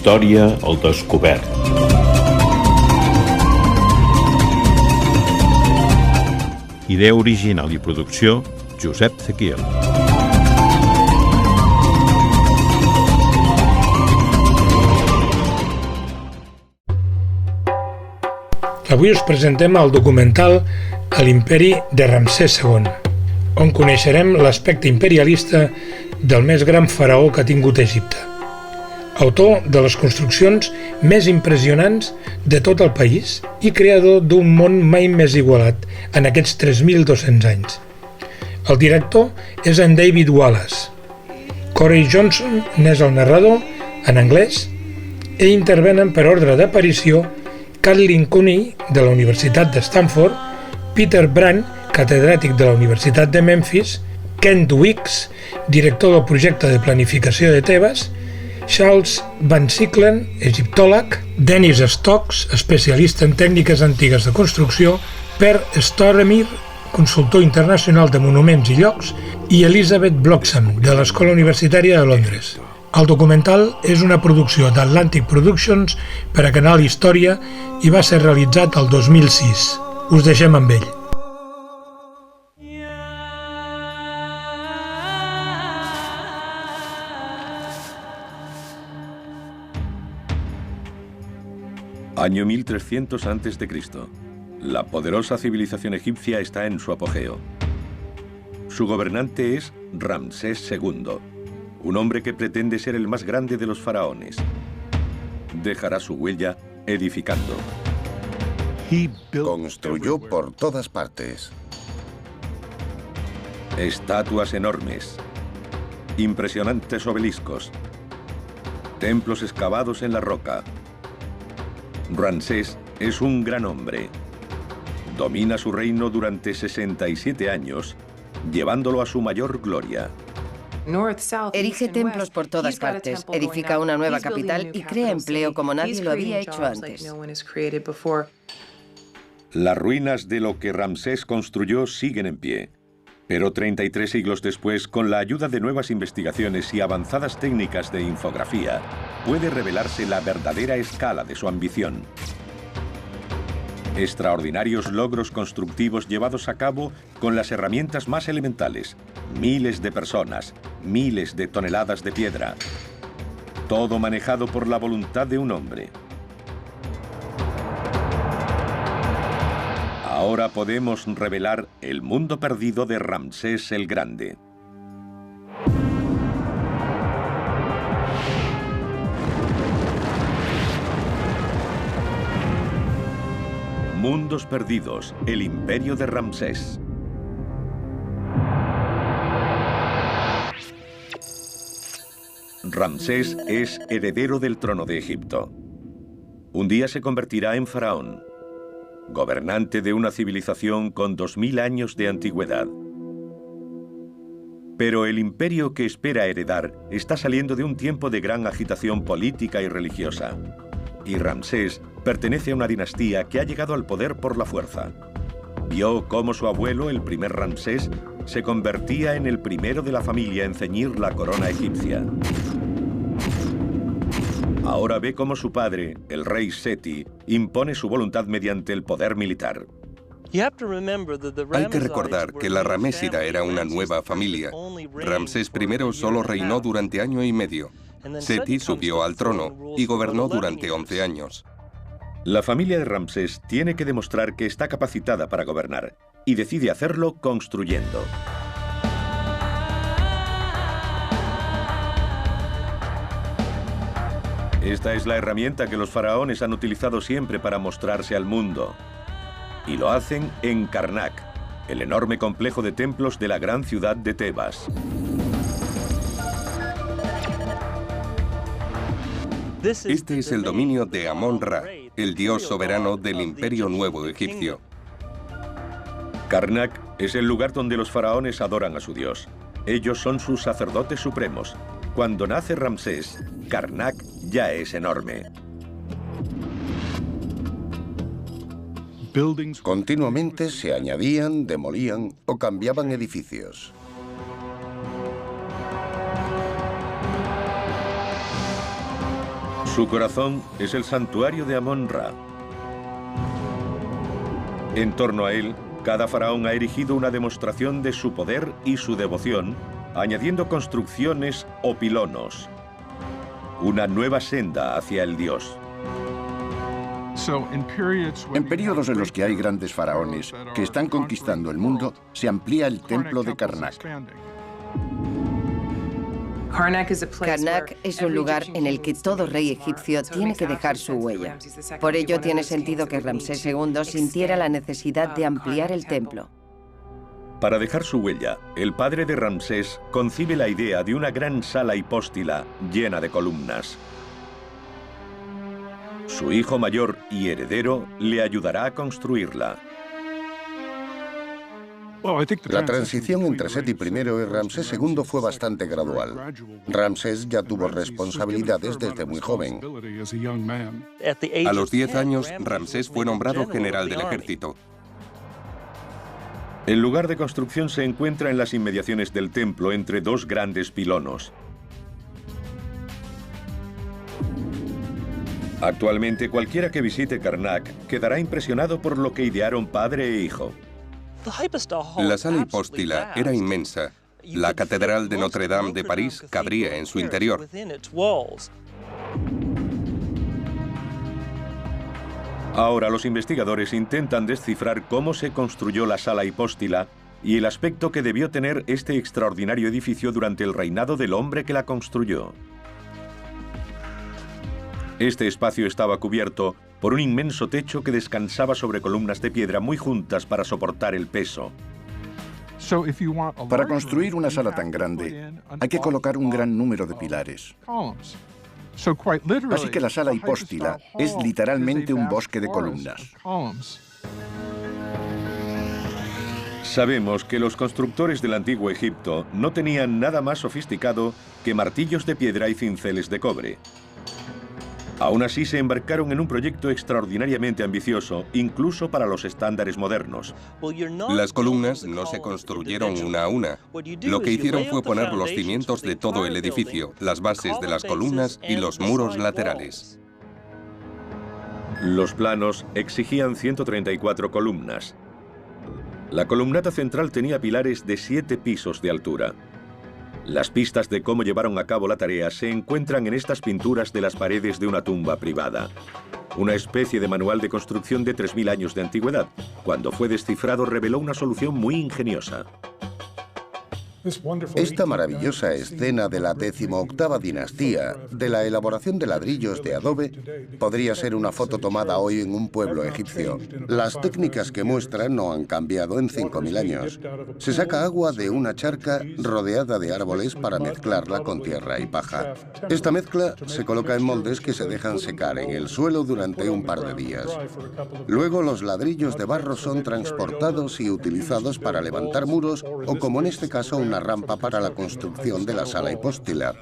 Història al descobert. Idea original i producció, Josep Zequiel. Avui us presentem el documental A l'imperi de Ramsès II, on coneixerem l'aspecte imperialista del més gran faraó que ha tingut Egipte. Autor de les construccions més impressionants de tot el país i creador d'un món mai més igualat en aquests 3.200 anys. El director és en David Wallace. Corey Johnson n'és el narrador, en anglès, i intervenen per ordre d'aparició Kathleen Cooney, de la Universitat de Stanford, Peter Brand, catedràtic de la Universitat de Memphis, Kent Weeks, director del projecte de planificació de Tebes, Charles Van Sicklen, egiptòleg, Dennis Stokes, especialista en tècniques antigues de construcció, Per Storemyr, consultor internacional de monuments i llocs, i Elizabeth Bloxham, de l'Escola Universitària de Londres. El documental és una producció d'Atlantic Productions per a Canal Història i va ser realitzat el 2006. Us deixem amb ell. Año 1300 a.C. La poderosa civilización egipcia está en su apogeo. Su gobernante es Ramsés II, un hombre que pretende ser el más grande de los faraones. Dejará su huella edificando. Construyó por todas partes. Estatuas enormes, impresionantes obeliscos, templos excavados en la roca. Ramsés es un gran hombre. Domina su reino durante 67 años, llevándolo a su mayor gloria. Erige templos por todas partes, edifica una nueva capital y crea empleo como nadie lo había hecho antes. Las ruinas de lo que Ramsés construyó siguen en pie, pero 33 siglos después, con la ayuda de nuevas investigaciones y avanzadas técnicas de infografía, puede revelarse la verdadera escala de su ambición. Extraordinarios logros constructivos llevados a cabo con las herramientas más elementales, miles de personas, miles de toneladas de piedra. Todo manejado por la voluntad de un hombre. Ahora podemos revelar el mundo perdido de Ramsés el Grande. Mundos perdidos, el imperio de Ramsés. Ramsés es heredero del trono de Egipto. Un día se convertirá en faraón, gobernante de una civilización con 2000 años de antigüedad. Pero el imperio que espera heredar está saliendo de un tiempo de gran agitación política y religiosa. Y Ramsés pertenece a una dinastía que ha llegado al poder por la fuerza. Vio cómo su abuelo, el primer Ramsés, se convertía en el primero de la familia en ceñir la corona egipcia. Ahora ve cómo su padre, el rey Seti, impone su voluntad mediante el poder militar. Hay que recordar que la Ramésida era una nueva familia. Ramsés I solo reinó durante año y medio. Seti subió al trono y gobernó durante 11 años. La familia de Ramsés tiene que demostrar que está capacitada para gobernar y decide hacerlo construyendo. Esta es la herramienta que los faraones han utilizado siempre para mostrarse al mundo. Y lo hacen en Karnak, el enorme complejo de templos de la gran ciudad de Tebas. Este es el dominio de Amón-Ra, el dios soberano del Imperio Nuevo Egipcio. Karnak es el lugar donde los faraones adoran a su dios. Ellos son sus sacerdotes supremos. Cuando nace Ramsés, Karnak ya es enorme. Continuamente se añadían, demolían o cambiaban edificios. Su corazón es el santuario de Amón-Ra. En torno a él, cada faraón ha erigido una demostración de su poder y su devoción, añadiendo construcciones o pilonos. Una nueva senda hacia el dios. En periodos en los que hay grandes faraones que están conquistando el mundo, se amplía el templo de Karnak. Karnak es un lugar en el que todo rey egipcio tiene que dejar su huella. Por ello tiene sentido que Ramsés II sintiera la necesidad de ampliar el templo. Para dejar su huella, el padre de Ramsés concibe la idea de una gran sala hipóstila llena de columnas. Su hijo mayor y heredero le ayudará a construirla. La transición entre Seti I y Ramsés II fue bastante gradual. Ramsés ya tuvo responsabilidades desde muy joven. A los 10 años, Ramsés fue nombrado general del ejército. El lugar de construcción se encuentra en las inmediaciones del templo entre dos grandes pilonos. Actualmente cualquiera que visite Karnak quedará impresionado por lo que idearon padre e hijo. La sala hipóstila era inmensa. La Catedral de Notre Dame de París cabría en su interior. Ahora los investigadores intentan descifrar cómo se construyó la sala hipóstila y el aspecto que debió tener este extraordinario edificio durante el reinado del hombre que la construyó. Este espacio estaba cubierto por un inmenso techo que descansaba sobre columnas de piedra muy juntas para soportar el peso. Para construir una sala tan grande, hay que colocar un gran número de pilares. Así que la sala hipóstila es literalmente un bosque de columnas. Sabemos que los constructores del antiguo Egipto no tenían nada más sofisticado que martillos de piedra y cinceles de cobre. Aún así se embarcaron en un proyecto extraordinariamente ambicioso, incluso para los estándares modernos. Las columnas no se construyeron una a una. Lo que hicieron fue poner los cimientos de todo el edificio, las bases de las columnas y los muros laterales. Los planos exigían 134 columnas. La columnata central tenía pilares de 7 pisos de altura. Las pistas de cómo llevaron a cabo la tarea se encuentran en estas pinturas de las paredes de una tumba privada. Una especie de manual de construcción de 3000 años de antigüedad. Cuando fue descifrado reveló una solución muy ingeniosa. Esta maravillosa escena de la 18ª dinastía, de la elaboración de ladrillos de adobe, podría ser una foto tomada hoy en un pueblo egipcio. Las técnicas que muestran no han cambiado en 5000 años. Se saca agua de una charca rodeada de árboles para mezclarla con tierra y paja. Esta mezcla se coloca en moldes que se dejan secar en el suelo durante un par de días. Luego los ladrillos de barro son transportados y utilizados para levantar muros o, como en este caso, una rampa para la construcción de la sala hipóstila.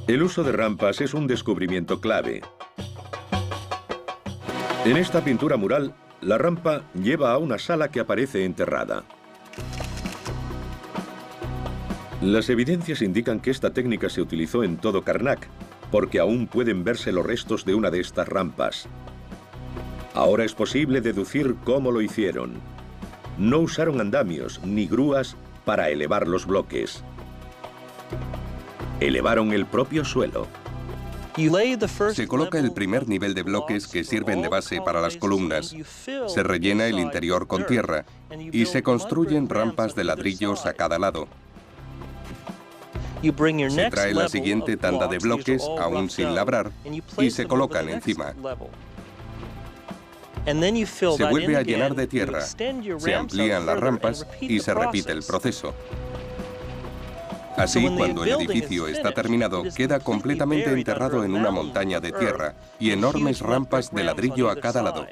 El uso de rampas es un descubrimiento clave. En esta pintura mural, la rampa lleva a una sala que aparece enterrada. Las evidencias indican que esta técnica se utilizó en todo Karnak, porque aún pueden verse los restos de una de estas rampas. Ahora es posible deducir cómo lo hicieron. No usaron andamios ni grúas para elevar los bloques. Elevaron el propio suelo. Se coloca el primer nivel de bloques que sirven de base para las columnas. Se rellena el interior con tierra y se construyen rampas de ladrillos a cada lado. Se trae la siguiente tanda de bloques, aún sin labrar, y se colocan encima. Se vuelve a llenar de tierra, se amplían las rampas y se repite el proceso. Así, cuando el edificio está terminado, queda completamente enterrado en una montaña de tierra y enormes rampas de ladrillo a cada lado.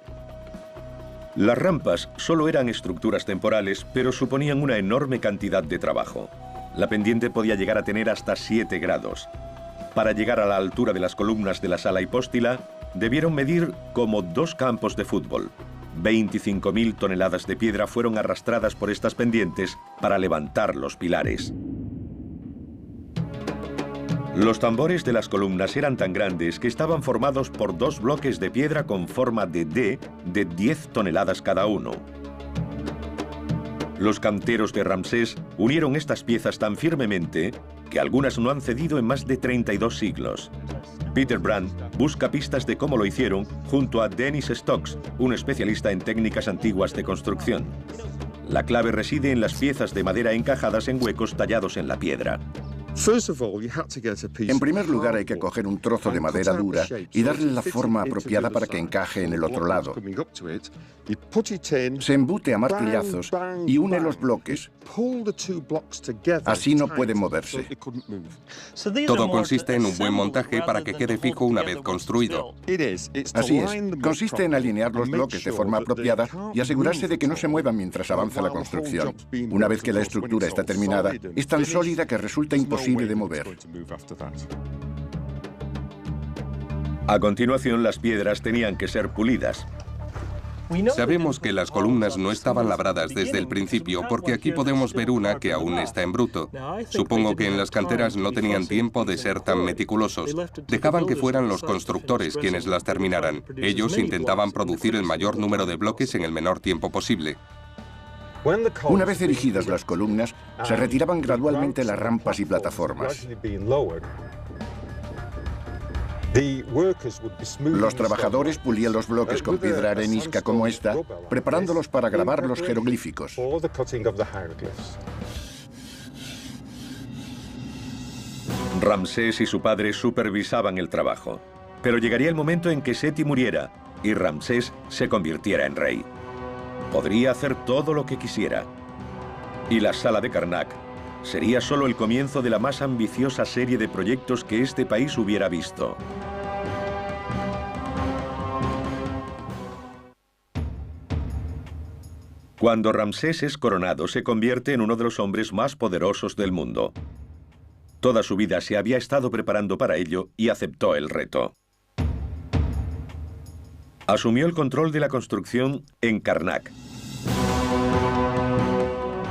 Las rampas solo eran estructuras temporales, pero suponían una enorme cantidad de trabajo. La pendiente podía llegar a tener hasta 7 grados. Para llegar a la altura de las columnas de la sala hipóstila, debieron medir como 2 campos de fútbol. 25.000 toneladas de piedra fueron arrastradas por estas pendientes para levantar los pilares. Los tambores de las columnas eran tan grandes que estaban formados por 2 bloques de piedra con forma de D de 10 toneladas cada uno. Los canteros de Ramsés unieron estas piezas tan firmemente que algunas no han cedido en más de 32 siglos. Peter Brandt busca pistas de cómo lo hicieron junto a Dennis Stokes, un especialista en técnicas antiguas de construcción. La clave reside en las piezas de madera encajadas en huecos tallados en la piedra. En primer lugar, hay que coger un trozo de madera dura y darle la forma apropiada para que encaje en el otro lado. Se embute a martillazos y une los bloques. Así no puede moverse. Todo consiste en un buen montaje para que quede fijo una vez construido. Así es. Consiste en alinear los bloques de forma apropiada y asegurarse de que no se muevan mientras avanza la construcción. Una vez que la estructura está terminada, es tan sólida que resulta imposible de mover. A continuación, las piedras tenían que ser pulidas. Sabemos que las columnas no estaban labradas desde el principio porque aquí podemos ver una que aún está en bruto. Supongo que en las canteras no tenían tiempo de ser tan meticulosos. Dejaban que fueran los constructores quienes las terminaran. Ellos intentaban producir el mayor número de bloques en el menor tiempo posible. Una vez erigidas las columnas, se retiraban gradualmente las rampas y plataformas. Los trabajadores pulían los bloques con piedra arenisca como esta, preparándolos para grabar los jeroglíficos. Ramsés y su padre supervisaban el trabajo, pero llegaría el momento en que Seti muriera y Ramsés se convirtiera en rey. Podría hacer todo lo que quisiera. Y la sala de Karnak sería solo el comienzo de la más ambiciosa serie de proyectos que este país hubiera visto. Cuando Ramsés es coronado, se convierte en uno de los hombres más poderosos del mundo. Toda su vida se había estado preparando para ello y aceptó el reto. Asumió el control de la construcción en Karnak.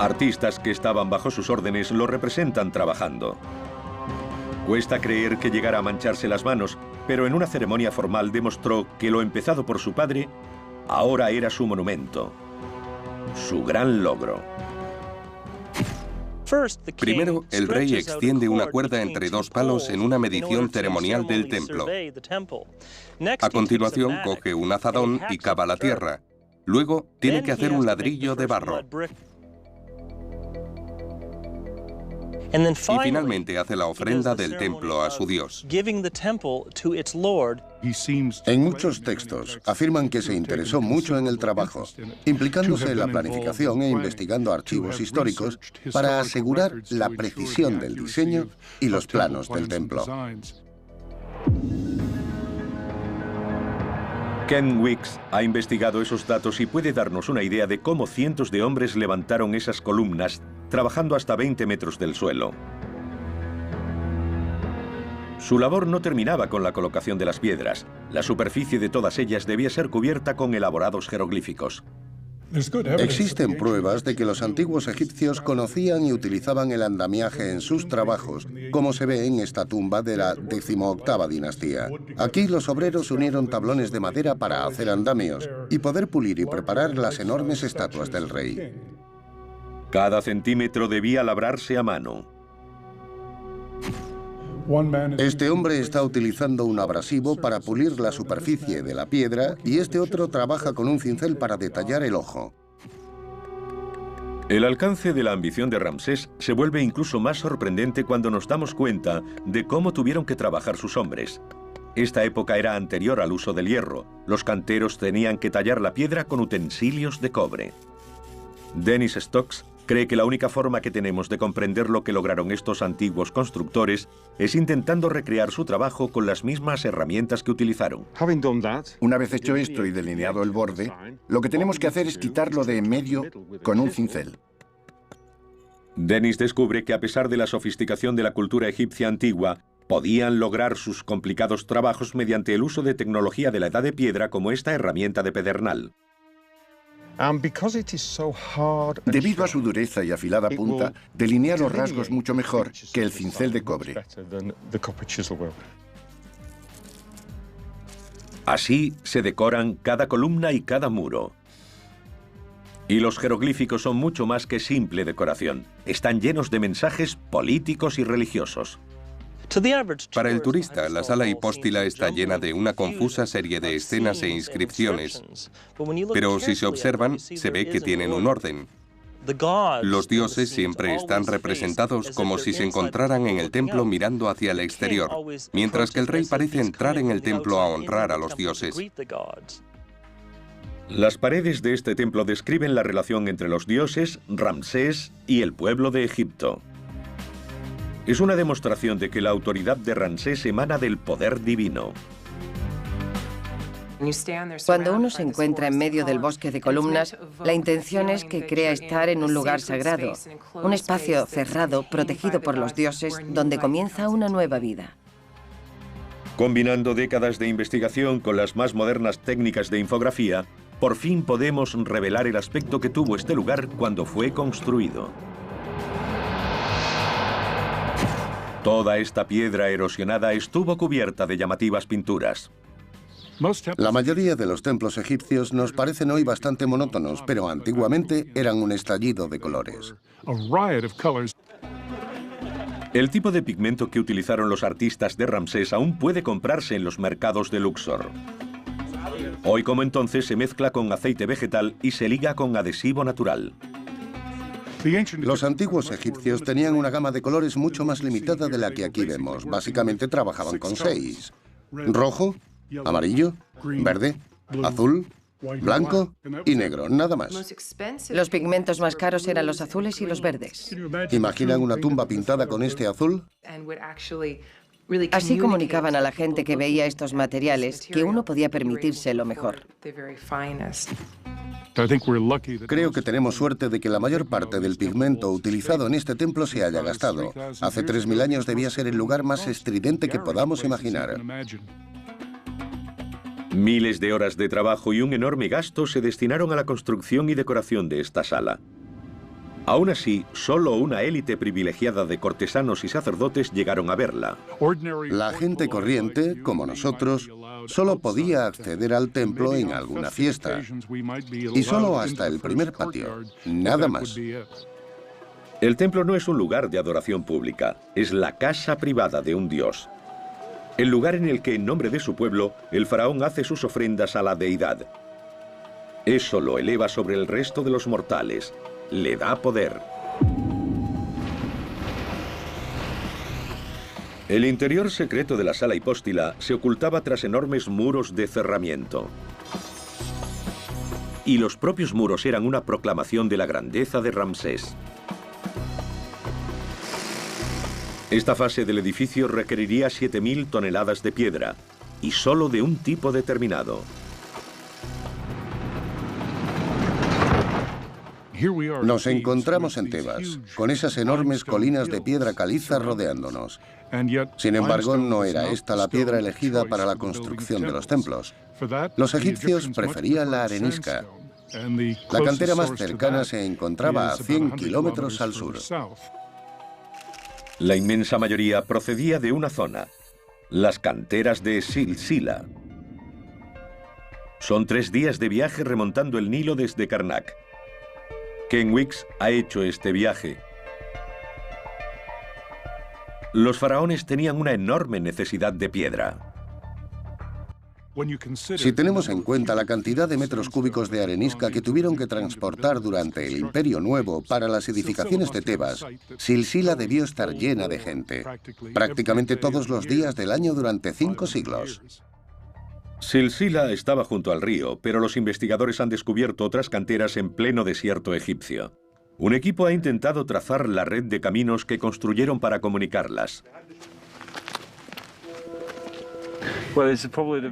Artistas que estaban bajo sus órdenes lo representan trabajando. Cuesta creer que llegara a mancharse las manos, pero en una ceremonia formal demostró que lo empezado por su padre ahora era su monumento, su gran logro. Primero, el rey extiende una cuerda entre 2 palos en una medición ceremonial del templo. A continuación, coge un azadón y cava la tierra. Luego, tiene que hacer un ladrillo de barro. Y finalmente hace la ofrenda del templo a su Dios. En muchos textos afirman que se interesó mucho en el trabajo, implicándose en la planificación e investigando archivos históricos para asegurar la precisión del diseño y los planos del templo. Ken Weeks ha investigado esos datos y puede darnos una idea de cómo cientos de hombres levantaron esas columnas, trabajando hasta 20 metros del suelo. Su labor no terminaba con la colocación de las piedras. La superficie de todas ellas debía ser cubierta con elaborados jeroglíficos. Existen pruebas de que los antiguos egipcios conocían y utilizaban el andamiaje en sus trabajos, como se ve en esta tumba de la 18ª dinastía. Aquí los obreros unieron tablones de madera para hacer andamios y poder pulir y preparar las enormes estatuas del rey. Cada centímetro debía labrarse a mano. Este hombre está utilizando un abrasivo para pulir la superficie de la piedra y este otro trabaja con un cincel para detallar el ojo. El alcance de la ambición de Ramsés se vuelve incluso más sorprendente cuando nos damos cuenta de cómo tuvieron que trabajar sus hombres. Esta época era anterior al uso del hierro. Los canteros tenían que tallar la piedra con utensilios de cobre. Dennis Stokes cree que la única forma que tenemos de comprender lo que lograron estos antiguos constructores es intentando recrear su trabajo con las mismas herramientas que utilizaron. Una vez hecho esto y delineado el borde, lo que tenemos que hacer es quitarlo de en medio con un cincel. Dennis descubre que a pesar de la sofisticación de la cultura egipcia antigua, podían lograr sus complicados trabajos mediante el uso de tecnología de la Edad de Piedra como esta herramienta de pedernal. Debido a su dureza y afilada punta, delinea los rasgos mucho mejor que el cincel de cobre. Así se decoran cada columna y cada muro. Y los jeroglíficos son mucho más que simple decoración. Están llenos de mensajes políticos y religiosos. Para el turista, la sala hipóstila está llena de una confusa serie de escenas e inscripciones. Pero si se observan, se ve que tienen un orden. Los dioses siempre están representados como si se encontraran en el templo mirando hacia el exterior, mientras que el rey parece entrar en el templo a honrar a los dioses. Las paredes de este templo describen la relación entre los dioses, Ramsés y el pueblo de Egipto. Es una demostración de que la autoridad de Ramsés emana del poder divino. Cuando uno se encuentra en medio del bosque de columnas, la intención es que crea estar en un lugar sagrado, un espacio cerrado, protegido por los dioses, donde comienza una nueva vida. Combinando décadas de investigación con las más modernas técnicas de infografía, por fin podemos revelar el aspecto que tuvo este lugar cuando fue construido. Toda esta piedra erosionada estuvo cubierta de llamativas pinturas. La mayoría de los templos egipcios nos parecen hoy bastante monótonos, pero antiguamente eran un estallido de colores. El tipo de pigmento que utilizaron los artistas de Ramsés aún puede comprarse en los mercados de Luxor. Hoy como entonces se mezcla con aceite vegetal y se liga con adhesivo natural. Los antiguos egipcios tenían una gama de colores mucho más limitada de la que aquí vemos. Básicamente trabajaban con 6. Rojo, amarillo, verde, azul, blanco y negro, nada más. Los pigmentos más caros eran los azules y los verdes. ¿Imaginan una tumba pintada con este azul? Así comunicaban a la gente que veía estos materiales que uno podía permitirse lo mejor. Creo que tenemos suerte de que la mayor parte del pigmento utilizado en este templo se haya gastado. Hace 3000 años debía ser el lugar más estridente que podamos imaginar. Miles de horas de trabajo y un enorme gasto se destinaron a la construcción y decoración de esta sala. Aún así, solo una élite privilegiada de cortesanos y sacerdotes llegaron a verla. La gente corriente, como nosotros, solo podía acceder al templo en alguna fiesta. Y solo hasta el primer patio, nada más. El templo no es un lugar de adoración pública, es la casa privada de un dios. El lugar en el que, en nombre de su pueblo, el faraón hace sus ofrendas a la deidad. Eso lo eleva sobre el resto de los mortales. Le da poder. El interior secreto de la sala hipóstila se ocultaba tras enormes muros de cerramiento. Y los propios muros eran una proclamación de la grandeza de Ramsés. Esta fase del edificio requeriría 7000 toneladas de piedra, y solo de un tipo determinado. Nos encontramos en Tebas, con esas enormes colinas de piedra caliza rodeándonos. Sin embargo, no era esta la piedra elegida para la construcción de los templos. Los egipcios preferían la arenisca. La cantera más cercana se encontraba a 100 kilómetros al sur. La inmensa mayoría procedía de una zona, las canteras de Silsila. Son 3 días de viaje remontando el Nilo desde Karnak. Ken Weeks ha hecho este viaje. Los faraones tenían una enorme necesidad de piedra. Si tenemos en cuenta la cantidad de metros cúbicos de arenisca que tuvieron que transportar durante el Imperio Nuevo para las edificaciones de Tebas, Silsila debió estar llena de gente, prácticamente todos los días del año durante 5 siglos. Silsila estaba junto al río, pero los investigadores han descubierto otras canteras en pleno desierto egipcio. Un equipo ha intentado trazar la red de caminos que construyeron para comunicarlas.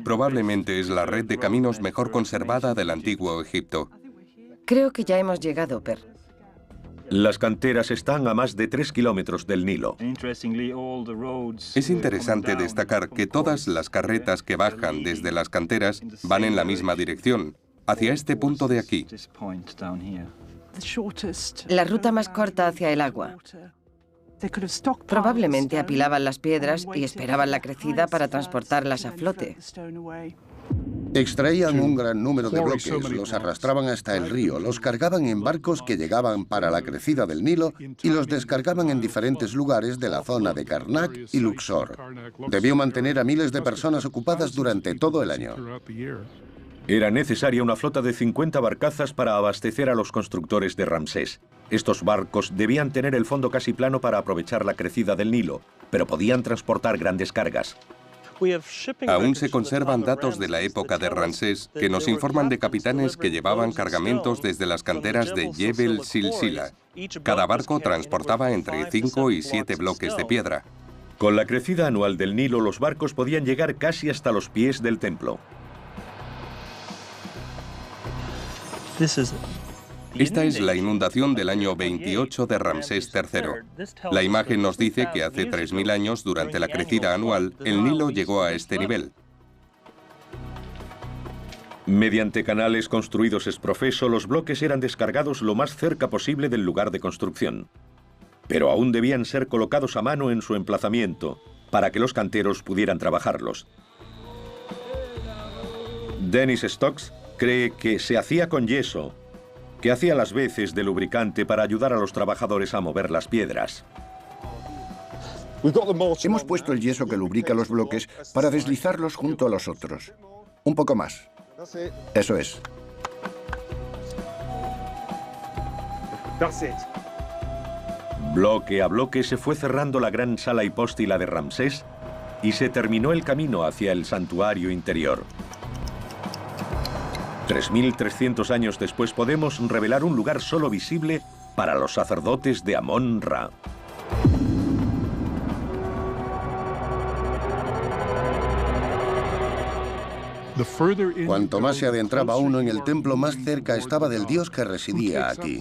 Probablemente es la red de caminos mejor conservada del antiguo Egipto. Creo que ya hemos llegado, Per. Las canteras están a más de 3 kilómetros del Nilo. Es interesante destacar que todas las carretas que bajan desde las canteras van en la misma dirección, hacia este punto de aquí. La ruta más corta hacia el agua. Probablemente apilaban las piedras y esperaban la crecida para transportarlas a flote. Extraían un gran número de bloques, los arrastraban hasta el río, los cargaban en barcos que llegaban para la crecida del Nilo y los descargaban en diferentes lugares de la zona de Karnak y Luxor. Debió mantener a miles de personas ocupadas durante todo el año. Era necesaria una flota de 50 barcazas para abastecer a los constructores de Ramsés. Estos barcos debían tener el fondo casi plano para aprovechar la crecida del Nilo, pero podían transportar grandes cargas. Aún se conservan datos de la época de Ramsés que nos informan de capitanes que llevaban cargamentos desde las canteras de Jebel Silsila. Cada barco transportaba entre 5 y 7 bloques de piedra. Con la crecida anual del Nilo, los barcos podían llegar casi hasta los pies del templo. Esta es la inundación del año 28 de Ramsés III. La imagen nos dice que hace 3000 años, durante la crecida anual, el Nilo llegó a este nivel. Mediante canales construidos ex profeso, los bloques eran descargados lo más cerca posible del lugar de construcción. Pero aún debían ser colocados a mano en su emplazamiento, para que los canteros pudieran trabajarlos. Dennis Stokes cree que se hacía con yeso, que hacía las veces de lubricante para ayudar a los trabajadores a mover las piedras. Hemos puesto el yeso que lubrica los bloques para deslizarlos junto a los otros. Un poco más. Eso es. Bloque a bloque se fue cerrando la gran sala hipóstila de Ramsés y se terminó el camino hacia el santuario interior. 3.300 años después podemos revelar un lugar solo visible para los sacerdotes de Amón-Ra. Cuanto más se adentraba uno en el templo, más cerca estaba del dios que residía aquí.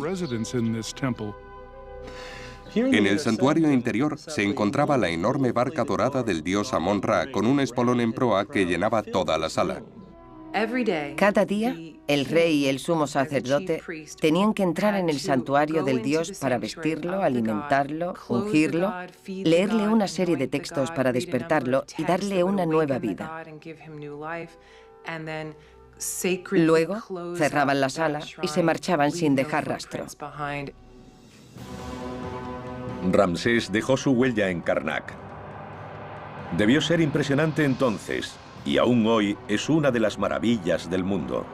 En el santuario interior se encontraba la enorme barca dorada del dios Amón-Ra con un espolón en proa que llenaba toda la sala. Cada día, el rey y el sumo sacerdote tenían que entrar en el santuario del dios para vestirlo, alimentarlo, ungirlo, leerle una serie de textos para despertarlo y darle una nueva vida. Luego, cerraban la sala y se marchaban sin dejar rastro. Ramsés dejó su huella en Karnak. Debió ser impresionante entonces, y aún hoy es una de las maravillas del mundo.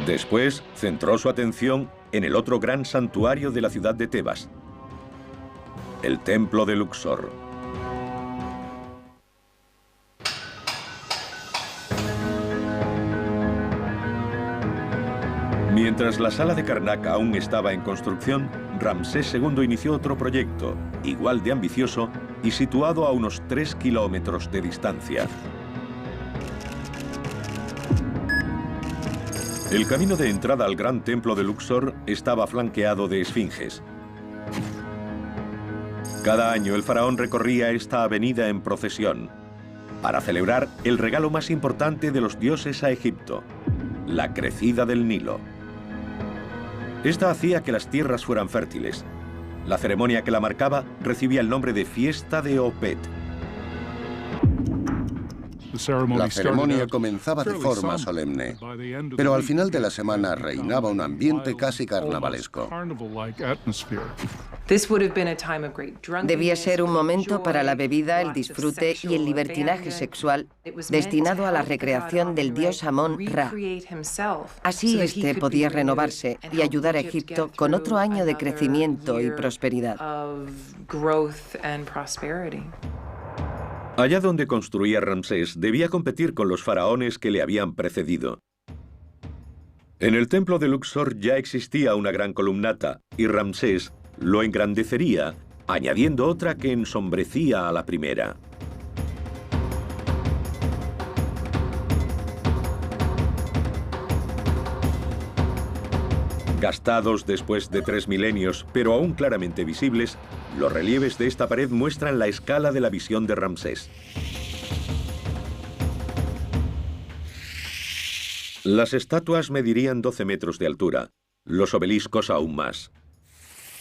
Después centró su atención en el otro gran santuario de la ciudad de Tebas, el templo de Luxor. Mientras la sala de Karnak aún estaba en construcción, Ramsés II inició otro proyecto, igual de ambicioso y situado a unos 3 kilómetros de distancia. El camino de entrada al gran templo de Luxor estaba flanqueado de esfinges. Cada año el faraón recorría esta avenida en procesión para celebrar el regalo más importante de los dioses a Egipto, la crecida del Nilo. Esta hacía que las tierras fueran fértiles. La ceremonia que la marcaba recibía el nombre de Fiesta de Opet. La ceremonia comenzaba de forma solemne, pero al final de la semana reinaba un ambiente casi carnavalesco. Debía ser un momento para la bebida, el disfrute y el libertinaje sexual destinado a la recreación del dios Amón-Ra. Así éste podía renovarse y ayudar a Egipto con otro año de crecimiento y prosperidad. Allá donde construía Ramsés, debía competir con los faraones que le habían precedido. En el templo de Luxor ya existía una gran columnata, y Ramsés lo engrandecería, añadiendo otra que ensombrecía a la primera. Gastados después de 3 milenios, pero aún claramente visibles, los relieves de esta pared muestran la escala de la visión de Ramsés. Las estatuas medirían 12 metros de altura, los obeliscos aún más.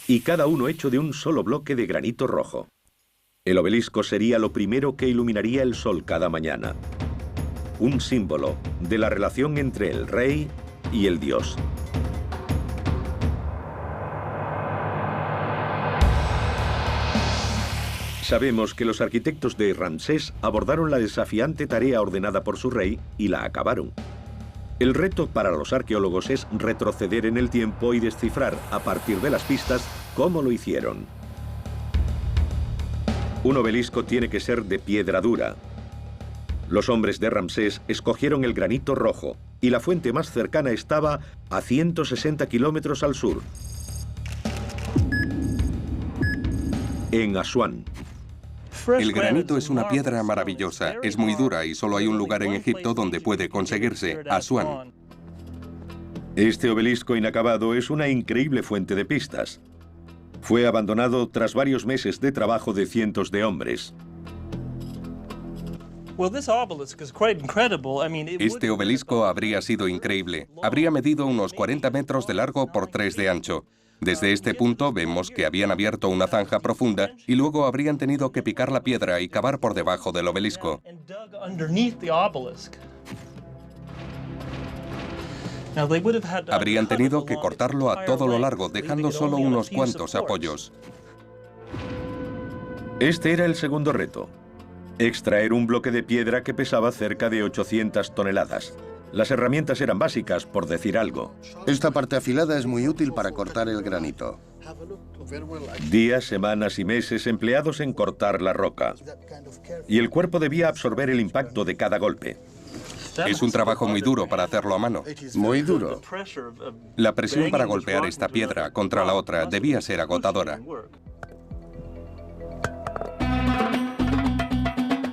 Y cada uno hecho de un solo bloque de granito rojo. El obelisco sería lo primero que iluminaría el sol cada mañana. Un símbolo de la relación entre el rey y el dios. Sabemos que los arquitectos de Ramsés abordaron la desafiante tarea ordenada por su rey y la acabaron. El reto para los arqueólogos es retroceder en el tiempo y descifrar, a partir de las pistas, cómo lo hicieron. Un obelisco tiene que ser de piedra dura. Los hombres de Ramsés escogieron el granito rojo y la fuente más cercana estaba a 160 kilómetros al sur, en Asuán. El granito es una piedra maravillosa, es muy dura y solo hay un lugar en Egipto donde puede conseguirse, Asuán. Este obelisco inacabado es una increíble fuente de pistas. Fue abandonado tras varios meses de trabajo de cientos de hombres. Este obelisco habría sido increíble. Habría medido unos 40 metros de largo por 3 de ancho. Desde este punto vemos que habían abierto una zanja profunda y luego habrían tenido que picar la piedra y cavar por debajo del obelisco. Habrían tenido que cortarlo a todo lo largo, dejando solo unos cuantos apoyos. Este era el segundo reto: extraer un bloque de piedra que pesaba cerca de 800 toneladas. Las herramientas eran básicas, por decir algo. Esta parte afilada es muy útil para cortar el granito. Días, semanas y meses empleados en cortar la roca. Y el cuerpo debía absorber el impacto de cada golpe. Es un trabajo muy duro para hacerlo a mano. Muy duro. La presión para golpear esta piedra contra la otra debía ser agotadora.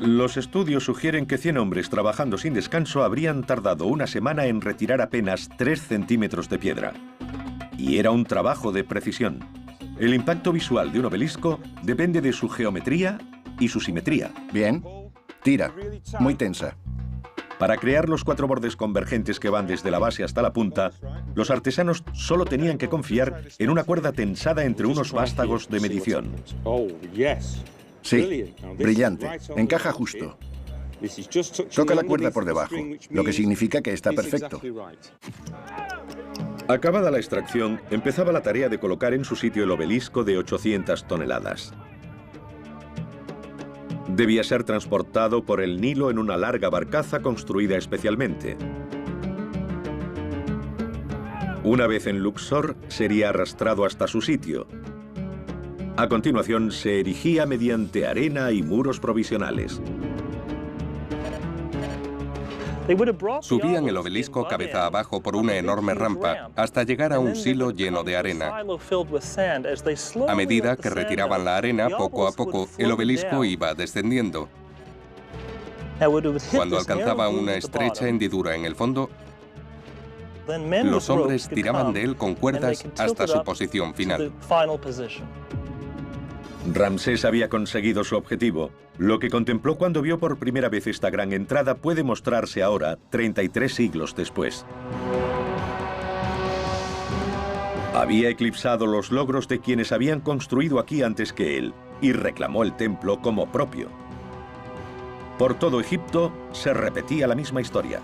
Los estudios sugieren que 100 hombres trabajando sin descanso habrían tardado una semana en retirar apenas 3 centímetros de piedra. Y era un trabajo de precisión. El impacto visual de un obelisco depende de su geometría y su simetría. Bien. Tira. Muy tensa. Para crear los 4 bordes convergentes que van desde la base hasta la punta, los artesanos solo tenían que confiar en una cuerda tensada entre unos vástagos de medición. Sí, brillante. Encaja justo. Toca la cuerda por debajo, lo que significa que está perfecto. Acabada la extracción, empezaba la tarea de colocar en su sitio el obelisco de 800 toneladas. Debía ser transportado por el Nilo en una larga barcaza construida especialmente. Una vez en Luxor, sería arrastrado hasta su sitio. A continuación, se erigía mediante arena y muros provisionales. Subían el obelisco cabeza abajo por una enorme rampa hasta llegar a un silo lleno de arena. A medida que retiraban la arena, poco a poco, el obelisco iba descendiendo. Cuando alcanzaba una estrecha hendidura en el fondo, los hombres tiraban de él con cuerdas hasta su posición final. Ramsés había conseguido su objetivo. Lo que contempló cuando vio por primera vez esta gran entrada puede mostrarse ahora, 33 siglos después. Había eclipsado los logros de quienes habían construido aquí antes que él y reclamó el templo como propio. Por todo Egipto se repetía la misma historia.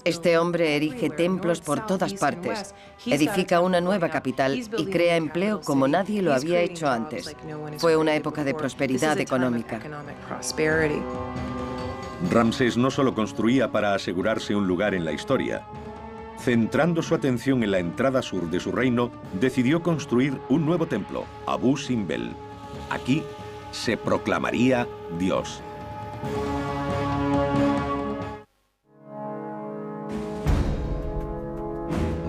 Este hombre erige templos por todas partes, edifica una nueva capital y crea empleo como nadie lo había hecho antes. Fue una época de prosperidad económica. Ramsés no solo construía para asegurarse un lugar en la historia. Centrando su atención en la entrada sur de su reino, decidió construir un nuevo templo, Abu Simbel. Aquí se proclamaría Dios.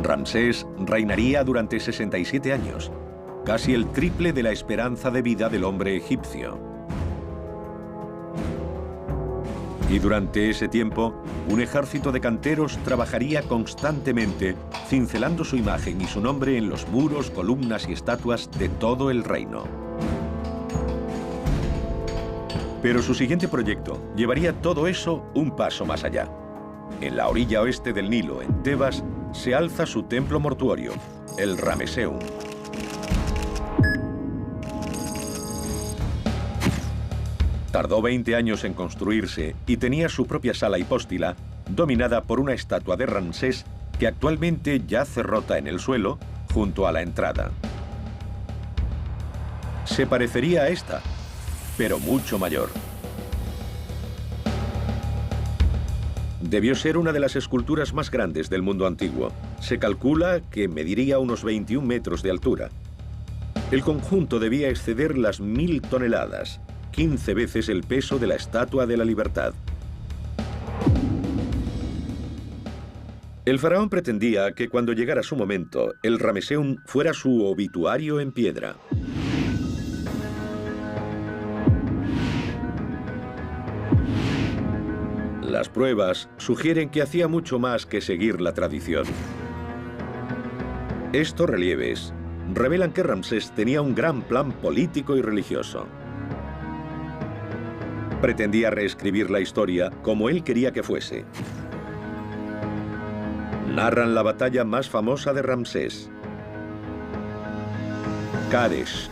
Ramsés reinaría durante 67 años, casi el triple de la esperanza de vida del hombre egipcio. Y durante ese tiempo, un ejército de canteros trabajaría constantemente, cincelando su imagen y su nombre en los muros, columnas y estatuas de todo el reino. Pero su siguiente proyecto llevaría todo eso un paso más allá. En la orilla oeste del Nilo, en Tebas, se alza su templo mortuorio, el Ramesseum. Tardó 20 años en construirse y tenía su propia sala hipóstila, dominada por una estatua de Ramsés que actualmente yace rota en el suelo junto a la entrada. Se parecería a esta, pero mucho mayor. Debió ser una de las esculturas más grandes del mundo antiguo. Se calcula que mediría unos 21 metros de altura. El conjunto debía exceder las 1000 toneladas, 15 veces el peso de la Estatua de la Libertad. El faraón pretendía que cuando llegara su momento, el Ramesseum fuera su obituario en piedra. Las pruebas sugieren que hacía mucho más que seguir la tradición. Estos relieves revelan que Ramsés tenía un gran plan político y religioso. Pretendía reescribir la historia como él quería que fuese. Narran la batalla más famosa de Ramsés, Kadesh.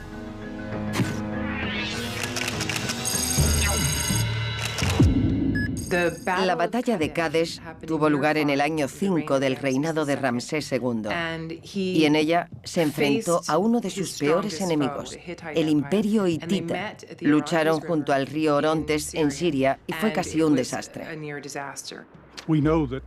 La batalla de Kadesh tuvo lugar en el año 5 del reinado de Ramsés II, y en ella se enfrentó a uno de sus peores enemigos, el imperio hitita. Lucharon junto al río Orontes en Siria y fue casi un desastre.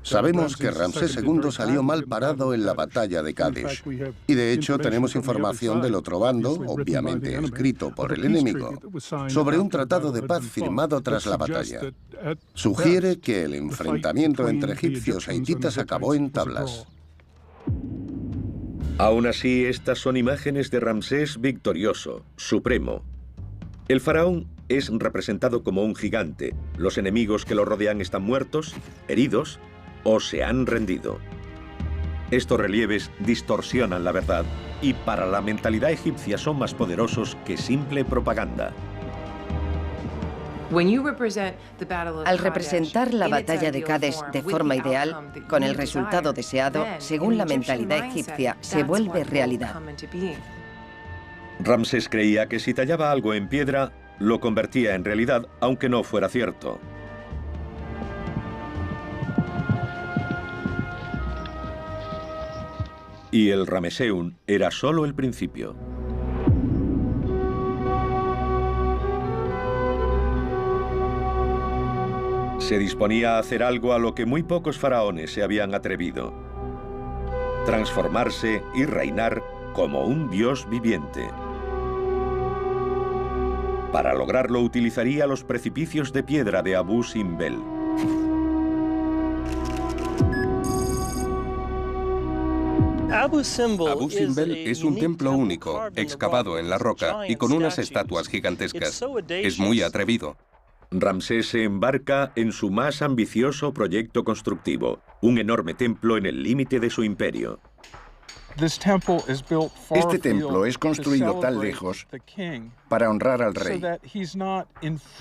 Sabemos que Ramsés II salió mal parado en la batalla de Kadesh. Y de hecho tenemos información del otro bando, obviamente escrito por el enemigo, sobre un tratado de paz firmado tras la batalla. Sugiere que el enfrentamiento entre egipcios e hititas acabó en tablas. Aún así, estas son imágenes de Ramsés victorioso, supremo. El faraón es representado como un gigante. Los enemigos que lo rodean están muertos, heridos o se han rendido. Estos relieves distorsionan la verdad y para la mentalidad egipcia son más poderosos que simple propaganda. Al representar la batalla de Kadesh de forma ideal, con el resultado deseado, según la mentalidad egipcia, se vuelve realidad. Ramsés creía que si tallaba algo en piedra, lo convertía en realidad, aunque no fuera cierto. Y el Ramesseum era solo el principio. Se disponía a hacer algo a lo que muy pocos faraones se habían atrevido: transformarse y reinar como un dios viviente. Para lograrlo utilizaría los precipicios de piedra de Abu Simbel. Abu Simbel es un templo único, excavado en la roca y con unas estatuas gigantescas. Es muy atrevido. Ramsés se embarca en su más ambicioso proyecto constructivo, un enorme templo en el límite de su imperio. Este templo es construido tan lejos para honrar al rey.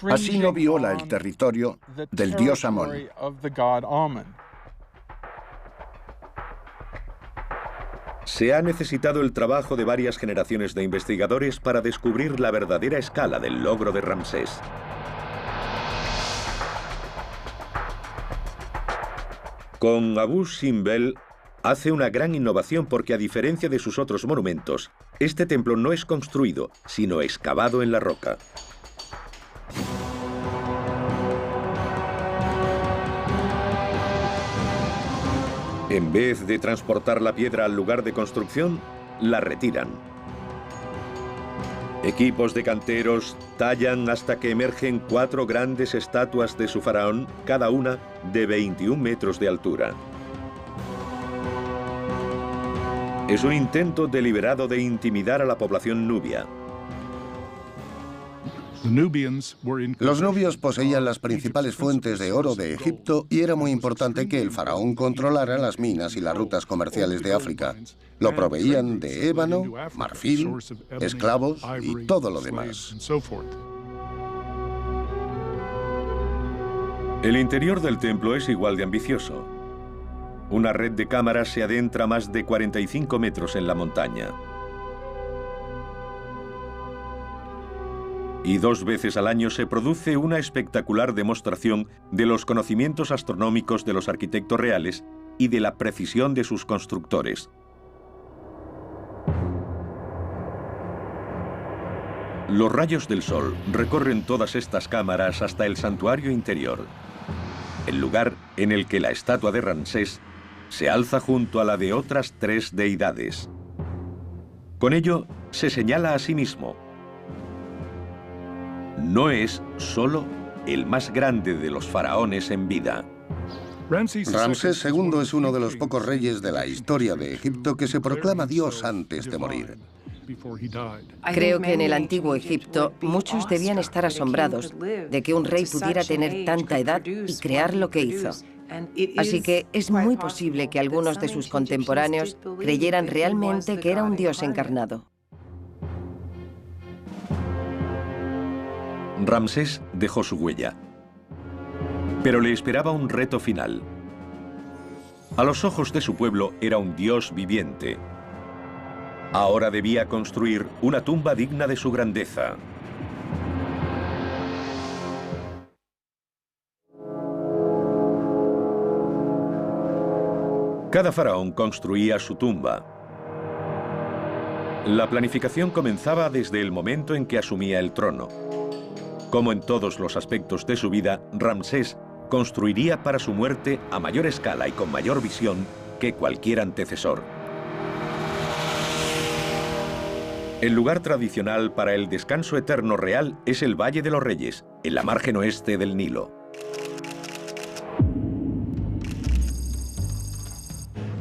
Así no viola el territorio del dios Amón. Se ha necesitado el trabajo de varias generaciones de investigadores para descubrir la verdadera escala del logro de Ramsés. Con Abu Simbel hace una gran innovación porque, a diferencia de sus otros monumentos, este templo no es construido, sino excavado en la roca. En vez de transportar la piedra al lugar de construcción, la retiran. Equipos de canteros tallan hasta que emergen 4 grandes estatuas de su faraón, cada una de 21 metros de altura. Es un intento deliberado de intimidar a la población nubia. Los nubios poseían las principales fuentes de oro de Egipto y era muy importante que el faraón controlara las minas y las rutas comerciales de África. Lo proveían de ébano, marfil, esclavos y todo lo demás. El interior del templo es igual de ambicioso. Una red de cámaras se adentra más de 45 metros en la montaña. Y 2 veces al año se produce una espectacular demostración de los conocimientos astronómicos de los arquitectos reales y de la precisión de sus constructores. Los rayos del sol recorren todas estas cámaras hasta el santuario interior, el lugar en el que la estatua de Ramsés se alza junto a la de otras 3 deidades. Con ello, se señala a sí mismo: no es solo el más grande de los faraones en vida. Ramsés II es uno de los pocos reyes de la historia de Egipto que se proclama Dios antes de morir. Creo que en el antiguo Egipto muchos debían estar asombrados de que un rey pudiera tener tanta edad y crear lo que hizo. Así que es muy posible que algunos de sus contemporáneos creyeran realmente que era un dios encarnado. Ramsés dejó su huella, pero le esperaba un reto final. A los ojos de su pueblo era un dios viviente. Ahora debía construir una tumba digna de su grandeza. Cada faraón construía su tumba. La planificación comenzaba desde el momento en que asumía el trono. Como en todos los aspectos de su vida, Ramsés construiría para su muerte a mayor escala y con mayor visión que cualquier antecesor. El lugar tradicional para el descanso eterno real es el Valle de los Reyes, en la margen oeste del Nilo.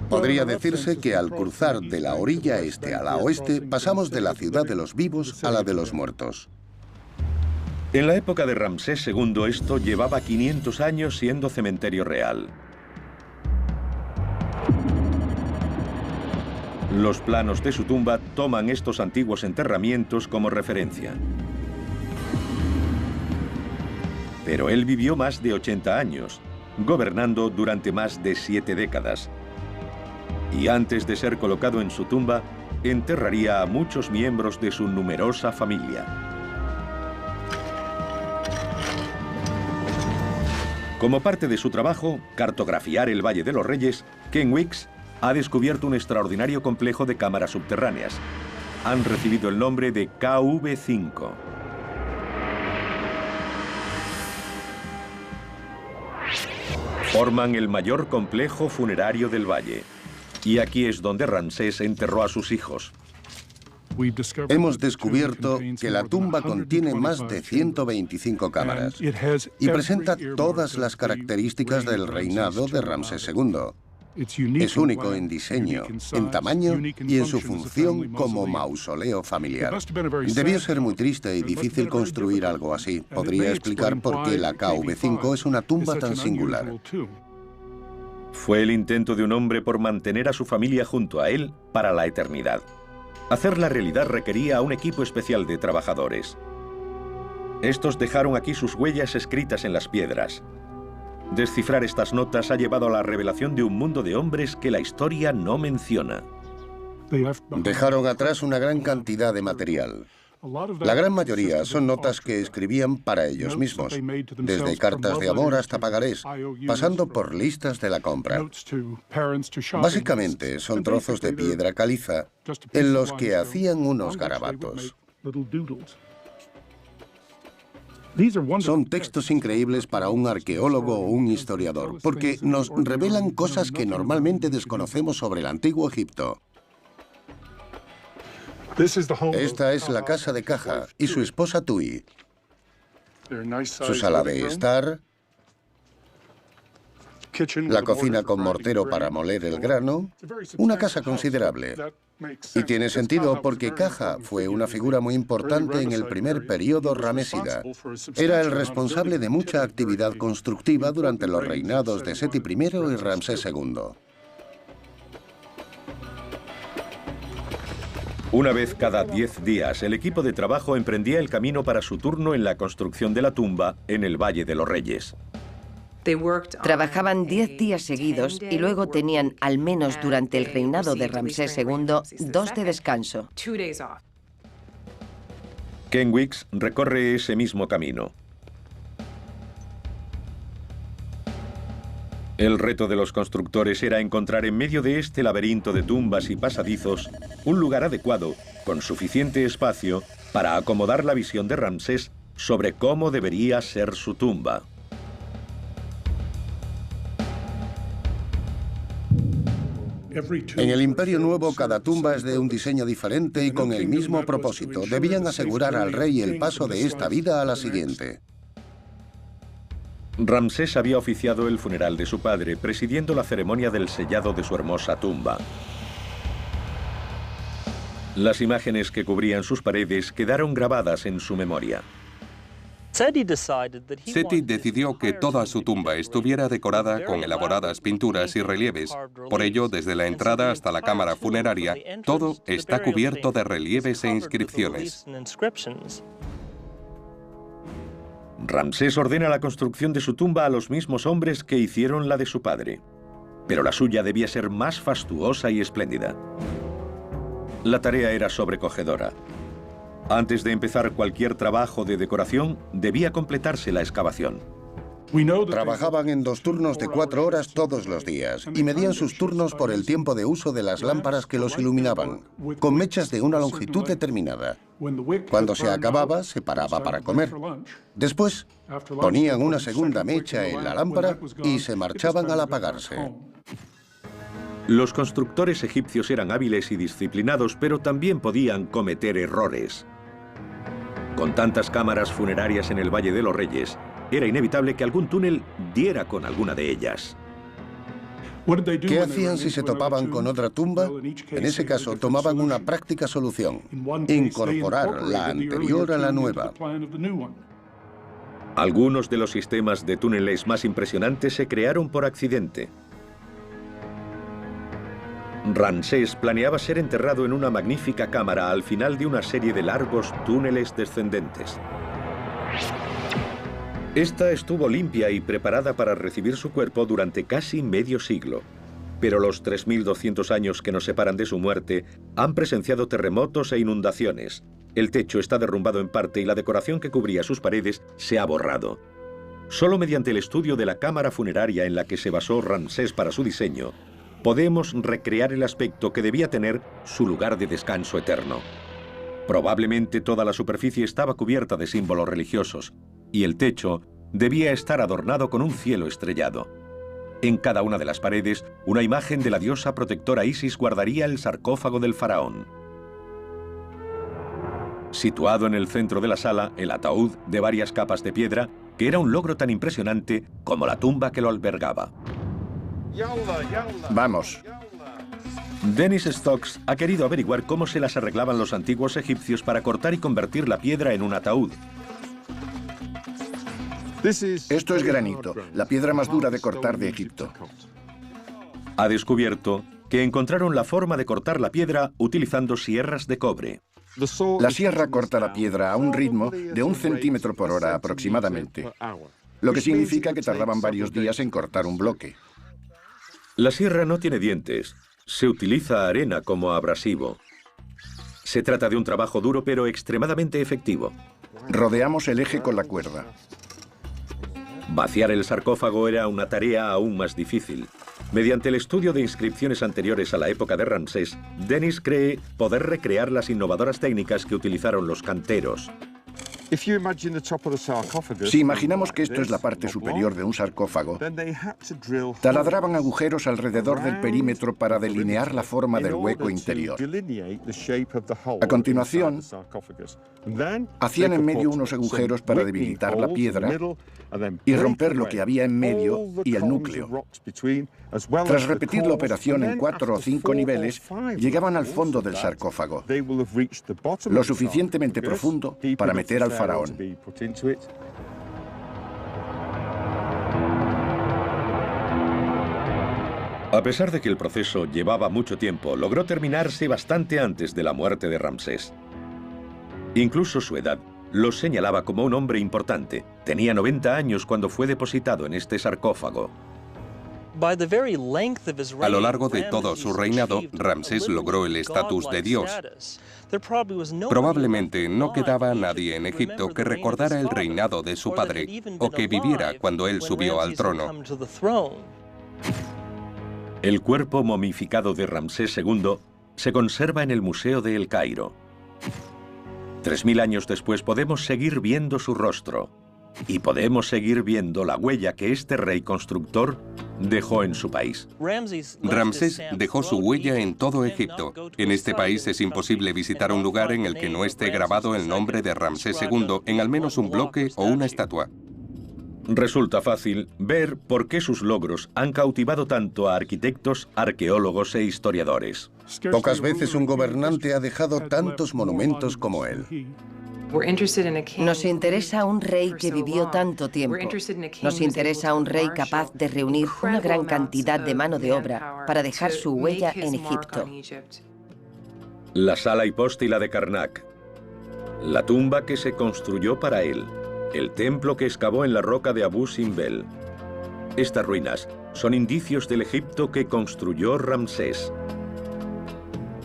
Podría decirse que al cruzar de la orilla este a la oeste, pasamos de la ciudad de los vivos a la de los muertos. En la época de Ramsés II esto llevaba 500 años siendo cementerio real. Los planos de su tumba toman estos antiguos enterramientos como referencia. Pero él vivió más de 80 años, gobernando durante más de 7 décadas. Y antes de ser colocado en su tumba, enterraría a muchos miembros de su numerosa familia. Como parte de su trabajo, cartografiar el Valle de los Reyes, Ken Weeks ha descubierto un extraordinario complejo de cámaras subterráneas. Han recibido el nombre de KV5. Forman el mayor complejo funerario del valle. Y aquí es donde Ramsés enterró a sus hijos. Hemos descubierto que la tumba contiene más de 125 cámaras y presenta todas las características del reinado de Ramsés II. Es único en diseño, en tamaño y en su función como mausoleo familiar. Debió ser muy triste y difícil construir algo así. Podría explicar por qué la KV5 es una tumba tan singular. Fue el intento de un hombre por mantener a su familia junto a él para la eternidad. Hacer la realidad requería a un equipo especial de trabajadores. Estos dejaron aquí sus huellas escritas en las piedras. Descifrar estas notas ha llevado a la revelación de un mundo de hombres que la historia no menciona. Dejaron atrás una gran cantidad de material. La gran mayoría son notas que escribían para ellos mismos, desde cartas de amor hasta pagarés, pasando por listas de la compra. Básicamente son trozos de piedra caliza en los que hacían unos garabatos. Son textos increíbles para un arqueólogo o un historiador, porque nos revelan cosas que normalmente desconocemos sobre el antiguo Egipto. Esta es la casa de Caja y su esposa Tui. Su sala de estar, la cocina con mortero para moler el grano, una casa considerable. Y tiene sentido porque Caja fue una figura muy importante en el primer periodo ramésida. Era el responsable de mucha actividad constructiva durante los reinados de Seti I y Ramsés II. Una vez cada 10 días, el equipo de trabajo emprendía el camino para su turno en la construcción de la tumba en el Valle de los Reyes. Trabajaban 10 días seguidos y luego tenían, al menos durante el reinado de Ramsés II, 2 de descanso. Ken Weeks recorre ese mismo camino. El reto de los constructores era encontrar en medio de este laberinto de tumbas y pasadizos un lugar adecuado, con suficiente espacio, para acomodar la visión de Ramsés sobre cómo debería ser su tumba. En el Imperio Nuevo, cada tumba es de un diseño diferente y con el mismo propósito. Debían asegurar al rey el paso de esta vida a la siguiente. Ramsés había oficiado el funeral de su padre, presidiendo la ceremonia del sellado de su hermosa tumba. Las imágenes que cubrían sus paredes quedaron grabadas en su memoria. Seti decidió que toda su tumba estuviera decorada con elaboradas pinturas y relieves. Por ello, desde la entrada hasta la cámara funeraria, todo está cubierto de relieves e inscripciones. Ramsés ordena la construcción de su tumba a los mismos hombres que hicieron la de su padre, pero la suya debía ser más fastuosa y espléndida. La tarea era sobrecogedora. Antes de empezar cualquier trabajo de decoración, debía completarse la excavación. Trabajaban en 2 turnos de 4 horas todos los días y medían sus turnos por el tiempo de uso de las lámparas que los iluminaban, con mechas de una longitud determinada. Cuando se acababa, se paraba para comer. Después, ponían una segunda mecha en la lámpara y se marchaban al apagarse. Los constructores egipcios eran hábiles y disciplinados, pero también podían cometer errores. Con tantas cámaras funerarias en el Valle de los Reyes, era inevitable que algún túnel diera con alguna de ellas. ¿Qué hacían si se topaban con otra tumba? En ese caso, tomaban una práctica solución: incorporar la anterior a la nueva. Algunos de los sistemas de túneles más impresionantes se crearon por accidente. Ramsés planeaba ser enterrado en una magnífica cámara al final de una serie de largos túneles descendentes. Esta estuvo limpia y preparada para recibir su cuerpo durante casi medio siglo. Pero los 3.200 años que nos separan de su muerte han presenciado terremotos e inundaciones. El techo está derrumbado en parte y la decoración que cubría sus paredes se ha borrado. Solo mediante el estudio de la cámara funeraria en la que se basó Ramsés para su diseño, podemos recrear el aspecto que debía tener su lugar de descanso eterno. Probablemente toda la superficie estaba cubierta de símbolos religiosos, y el techo debía estar adornado con un cielo estrellado. En cada una de las paredes, una imagen de la diosa protectora Isis guardaría el sarcófago del faraón. Situado en el centro de la sala, el ataúd de varias capas de piedra, que era un logro tan impresionante como la tumba que lo albergaba. Vamos. Dennis Stokes ha querido averiguar cómo se las arreglaban los antiguos egipcios para cortar y convertir la piedra en un ataúd. Esto es granito, la piedra más dura de cortar de Egipto. Ha descubierto que encontraron la forma de cortar la piedra utilizando sierras de cobre. La sierra corta la piedra a un ritmo de 1 centímetro por hora aproximadamente, lo que significa que tardaban varios días en cortar un bloque. La sierra no tiene dientes. Se utiliza arena como abrasivo. Se trata de un trabajo duro pero extremadamente efectivo. Rodeamos el eje con la cuerda. Vaciar el sarcófago era una tarea aún más difícil. Mediante el estudio de inscripciones anteriores a la época de Ramsés, Dennis cree poder recrear las innovadoras técnicas que utilizaron los canteros. Si imaginamos que esto es la parte superior de un sarcófago, taladraban agujeros alrededor del perímetro para delinear la forma del hueco interior. A continuación, hacían en medio unos agujeros para debilitar la piedra y romper lo que había en medio y el núcleo. Tras repetir la operación en 4 o 5 niveles, llegaban al fondo del sarcófago, lo suficientemente profundo para meter al faraón. A pesar de que el proceso llevaba mucho tiempo, logró terminarse bastante antes de la muerte de Ramsés. Incluso su edad lo señalaba como un hombre importante. Tenía 90 años cuando fue depositado en este sarcófago. A lo largo de todo su reinado, Ramsés logró el estatus de dios. Probablemente no quedaba nadie en Egipto que recordara el reinado de su padre o que viviera cuando él subió al trono. El cuerpo momificado de Ramsés II se conserva en el Museo de El Cairo. 3000 años después podemos seguir viendo su rostro y podemos seguir viendo la huella que este rey constructor dejó en su país. Ramsés dejó su huella en todo Egipto. En este país es imposible visitar un lugar en el que no esté grabado el nombre de Ramsés II en al menos un bloque o una estatua. Resulta fácil ver por qué sus logros han cautivado tanto a arquitectos, arqueólogos e historiadores. Pocas veces un gobernante ha dejado tantos monumentos como él. Nos interesa un rey que vivió tanto tiempo. Nos interesa un rey capaz de reunir una gran cantidad de mano de obra para dejar su huella en Egipto. La sala hipóstila de Karnak, la tumba que se construyó para él, el templo que excavó en la roca de Abu Simbel. Estas ruinas son indicios del Egipto que construyó Ramsés.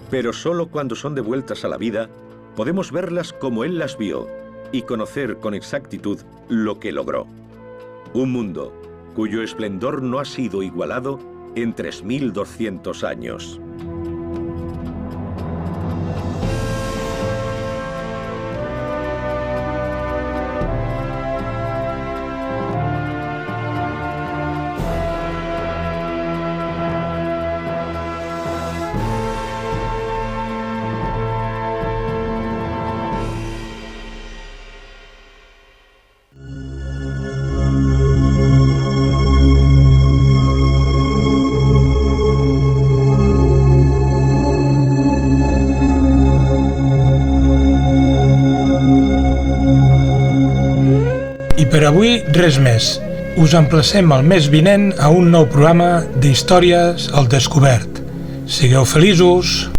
Pero solo cuando son devueltas a la vida, podemos verlas como él las vio y conocer con exactitud lo que logró. Un mundo cuyo esplendor no ha sido igualado en 3200 años. Per avui, res més. Us emplacem el mes vinent a un nou programa d'Històries al Descobert. Sigueu feliços!